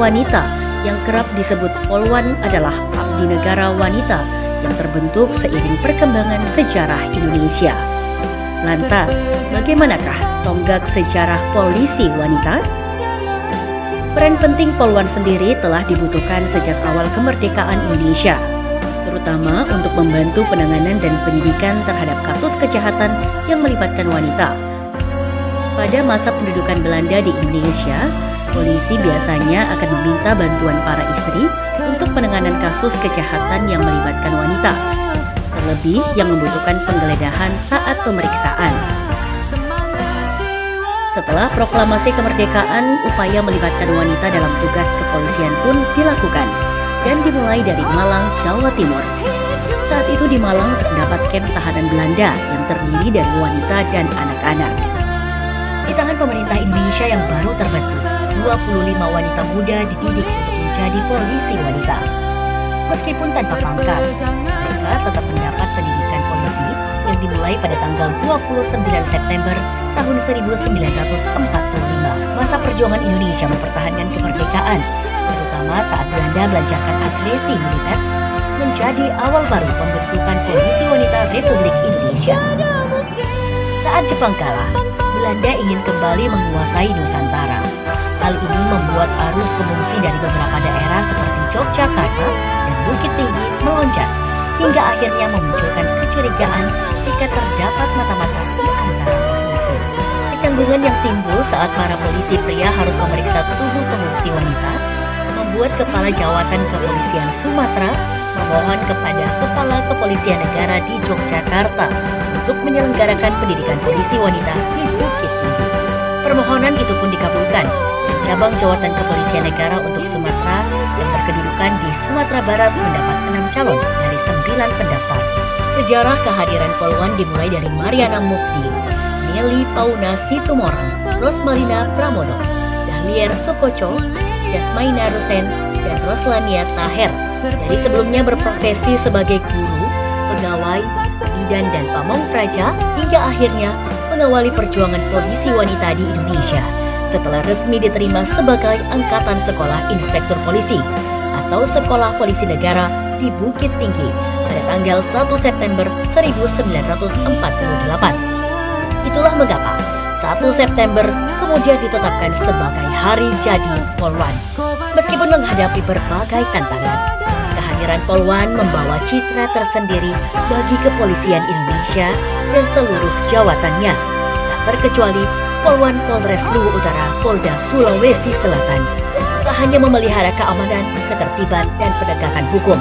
wanita yang kerap disebut Polwan adalah abdi negara wanita yang terbentuk seiring perkembangan sejarah Indonesia. Lantas, bagaimanakah tonggak sejarah polisi wanita? Peran penting Polwan sendiri telah dibutuhkan sejak awal kemerdekaan Indonesia, terutama untuk membantu penanganan dan penyidikan terhadap kasus kejahatan yang melibatkan wanita. Pada masa pendudukan Belanda di Indonesia, polisi biasanya akan meminta bantuan para istri untuk penanganan kasus kejahatan yang melibatkan wanita, terlebih yang membutuhkan penggeledahan saat pemeriksaan. Setelah proklamasi kemerdekaan, upaya melibatkan wanita dalam tugas kepolisian pun dilakukan dan dimulai dari Malang, Jawa Timur. Saat itu di Malang terdapat kamp tahanan Belanda yang terdiri dari wanita dan anak-anak. Di tangan pemerintah Indonesia yang baru terbentuk, 25 wanita muda dididik untuk menjadi polisi wanita. Meskipun tanpa pangkat, mereka tetap mendapat pendidikan polisi yang dimulai pada tanggal 29 September tahun 1945. Masa perjuangan Indonesia mempertahankan kemerdekaan, terutama saat Belanda melancarkan agresi militer, menjadi awal baru pembentukan polisi wanita Republik Indonesia. Saat Jepang kalah, Belanda ingin kembali menguasai Nusantara. Hal ini membuat arus pengungsi dari beberapa daerah seperti Yogyakarta dan Bukit Tinggi melonjak, hingga akhirnya memunculkan kecurigaan jika terdapat mata-mata di antara pengungsi. Kecanggungan yang timbul saat para polisi pria harus memeriksa tubuh pengungsi wanita membuat Kepala Jawatan Kepolisian Sumatera memohon kepada Kepala Kepolisian Negara di Yogyakarta untuk menyelenggarakan pendidikan polisi wanita di Bukit Tinggi. Permohonan itu pun dikabulkan. Cabang Jawatan Kepolisian Negara untuk Sumatera yang berkedudukan di Sumatera Barat mendapat 6 calon dari 9 pendaftar. Sejarah kehadiran Polwan dimulai dari Mariana Mufti, Nelly Pauna Situmorang, Rosmalina Pramono, Dahlier Sokoco, Jasmaina Rusen, dan Roslania Taher. Dari sebelumnya berprofesi sebagai guru, pegawai, bidan, dan pamong praja, hingga akhirnya mengawali perjuangan polisi wanita di Indonesia setelah resmi diterima sebagai Angkatan Sekolah Inspektur Polisi atau Sekolah Polisi Negara di Bukit Tinggi pada tanggal 1 September 1948. Itulah mengapa 1 September kemudian ditetapkan sebagai hari jadi Polwan. Meskipun menghadapi berbagai tantangan, kehadiran Polwan membawa citra tersendiri bagi kepolisian Indonesia dan seluruh jawatannya, tak terkecuali Polwan Polres Luwu Utara Polda Sulawesi Selatan tak hanya memelihara keamanan, ketertiban, dan penegakan hukum,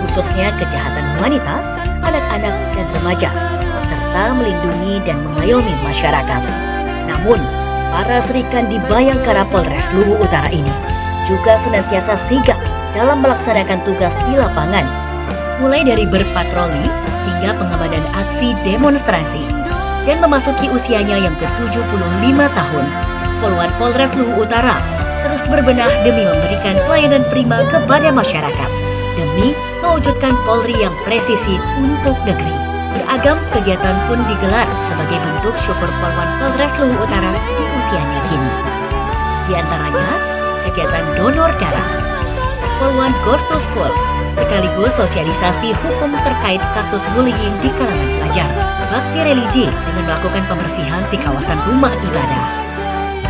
khususnya kejahatan wanita, anak-anak, dan remaja, serta melindungi dan mengayomi masyarakat. Namun, para Serikandi Bayangkara Polres Luwu Utara ini juga senantiasa sigap dalam melaksanakan tugas di lapangan, mulai dari berpatroli hingga pengamanan aksi demonstrasi. Dan memasuki usianya yang ke-75 tahun, Polwan Polres Luwu Utara terus berbenah demi memberikan pelayanan prima kepada masyarakat, demi mewujudkan Polri yang presisi untuk negeri. Beragam kegiatan pun digelar sebagai bentuk syukur Polwan Polres Luwu Utara di usianya kini. Di antaranya, kegiatan donor darah, Polwan Goes to School, sekaligus sosialisasi hukum terkait kasus bullying di kalangan pelajar, bakti religi dengan melakukan pembersihan di kawasan rumah ibadah,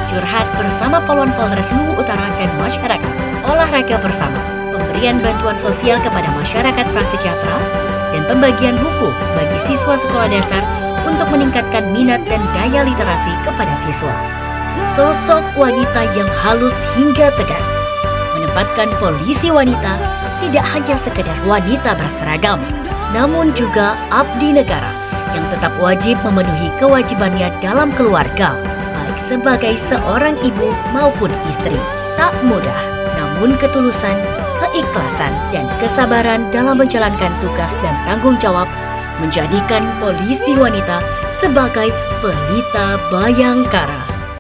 curhat bersama Polwan Polres Luwu Utara dan masyarakat, olahraga bersama, pemberian bantuan sosial kepada masyarakat prasejahtera, dan pembagian buku bagi siswa sekolah dasar untuk meningkatkan minat dan daya literasi kepada siswa. Sosok wanita yang halus hingga tegas menempatkan polisi wanita tidak hanya sekedar wanita berseragam, namun juga abdi negara yang tetap wajib memenuhi kewajibannya dalam keluarga, baik sebagai seorang ibu maupun istri. Tak mudah, namun ketulusan, keikhlasan, dan kesabaran dalam menjalankan tugas dan tanggung jawab menjadikan polisi wanita sebagai pelita Bayangkara.